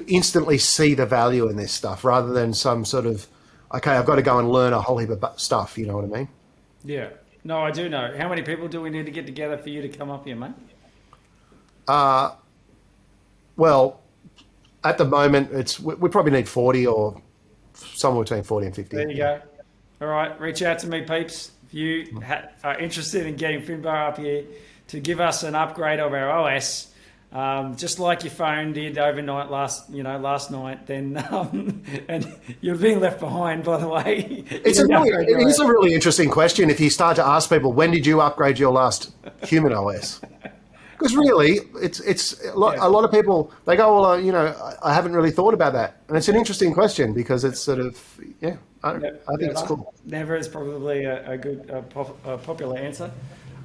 instantly see the value in this stuff, rather than some sort of, okay, I've got to go and learn a whole heap of stuff. You know what I mean? Yeah. No, I do know. How many people do we need to get together for you to come up here, mate? Well, at the moment, we probably need 40 or somewhere between 40 and 50. There you go. All right, reach out to me, peeps, if you are interested in getting Finbar up here to give us an upgrade of our OS, just like your phone did overnight last night. Then and you're being left behind, by the way. You need to upgrade It your is OS. a really interesting question if you start to ask people, when did you upgrade your last human OS? Because really, it's a lot, Yeah, a lot of people, they go, well, I haven't really thought about that. And it's an interesting question because it's sort of, yeah, yeah, I think it's never. cool. Never is probably a good popular answer.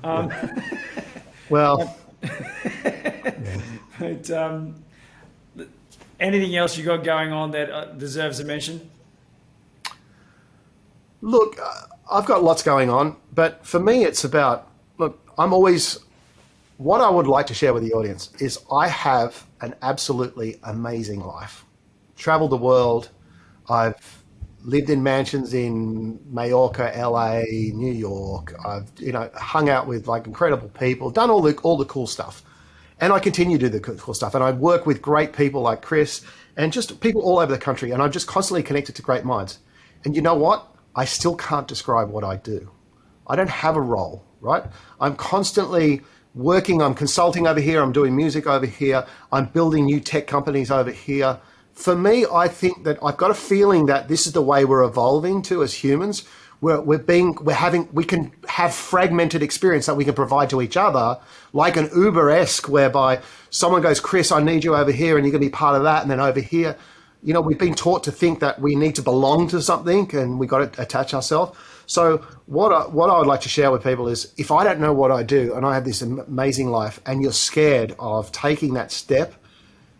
Yeah. Um, Well, but anything else you got going on that deserves a mention? look, I've got lots going on, but for me, it's about, look, what I would like to share with the audience is I have an absolutely amazing life. Traveled the world. I've lived in mansions in Mallorca, LA, New York. I've hung out with like incredible people, done all the cool stuff, and I continue to do the cool stuff. And I work with great people like Chris and just people all over the country. And I'm just constantly connected to great minds. And you know what? I still can't describe what I do. I don't have a role, right? I'm constantly working, I'm consulting over here, I'm doing music over here, I'm building new tech companies over here. For me, I think that I've got a feeling that this is the way we're evolving to as humans. We can have fragmented experience that we can provide to each other, like an Uber-esque, whereby someone goes, "Chris, I need you over here, and you're going to be part of that," and then over here. We've been taught to think that we need to belong to something and we got to attach ourselves. So what I would like to share with people is, if I don't know what I do and I have this amazing life and you're scared of taking that step,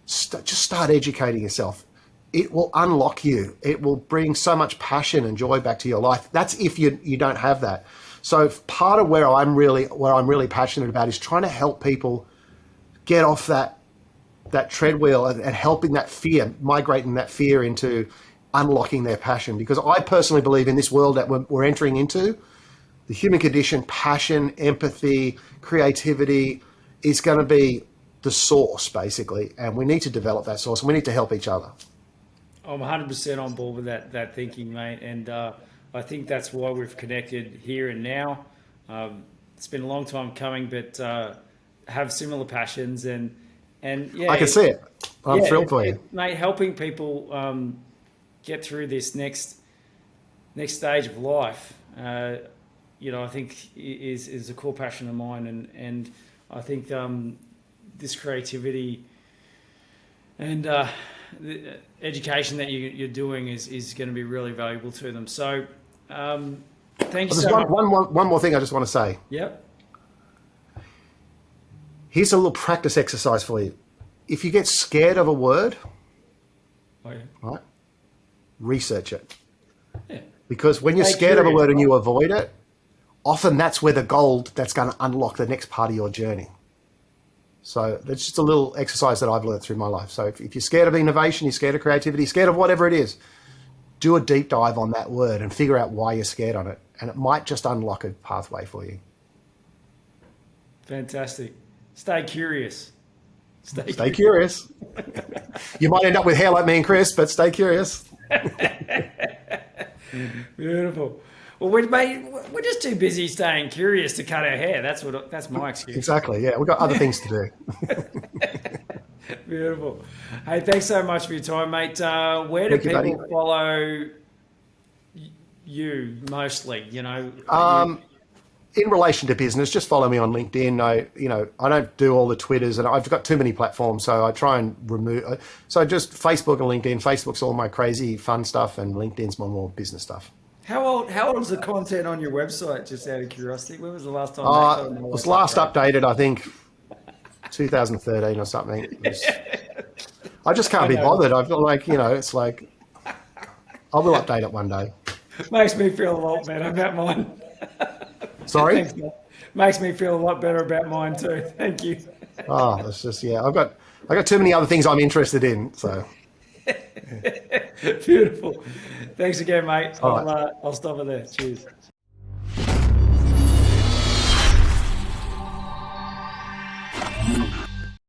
just start educating yourself. It will unlock you. It will bring so much passion and joy back to your life. That's if you don't have that. So part of where I'm really passionate about is trying to help people get off that treadwheel and helping that fear, migrating that fear into unlocking their passion. Because I personally believe in this world that we're entering into, the human condition, passion, empathy, creativity is going to be the source, basically. And we need to develop that source and we need to help each other. I'm 100% on board with that thinking, mate. And I think that's why we've connected here and now. It's been a long time coming, but have similar passions and yeah, I can see it. I'm yeah, thrilled for you. mate, helping people get through this next stage of life. I think is a core passion of mine, and I think this creativity and the education that you're doing is going to be really valuable to them. So, thank you There's so much. one more thing I just want to say. Yep. Here's a little practice exercise for you. If you get scared of a word, Oh, yeah. right, research it. Yeah. Because when you're Stay scared of a curious, word and right? you avoid it, often that's where the gold that's going to unlock the next part of your journey. So that's just a little exercise that I've learned through my life. So if you're scared of innovation, you're scared of creativity, scared of whatever it is, do a deep dive on that word and figure out why you're scared on it. And it might just unlock a pathway for you. Fantastic. Stay curious. Stay curious. You might end up with hair like me and Chris, but stay curious. Beautiful. Well, we're just too busy staying curious to cut our hair. That's my excuse. Exactly. Yeah, we've got other things to do. Beautiful. Hey, thanks so much for your time, mate. Where do Thank you, buddy. people follow you mostly? In relation to business, just follow me on LinkedIn. I don't do all the Twitters, and I've got too many platforms, so I try and remove. So just Facebook and LinkedIn. Facebook's all my crazy fun stuff, and LinkedIn's my more business stuff. How old is the content on your website? Just out of curiosity, when was the last time? It was last updated, I think, 2013 or something. I just can't be bothered. I feel like it's like I will update it one day. Makes me feel a lot better about mine. Sorry. Thanks, mate. Makes me feel a lot better about mine too. Thank you. Oh, it's just I got too many other things I'm interested in. So Beautiful. Thanks again, mate. All right. I'll stop it there. Cheers.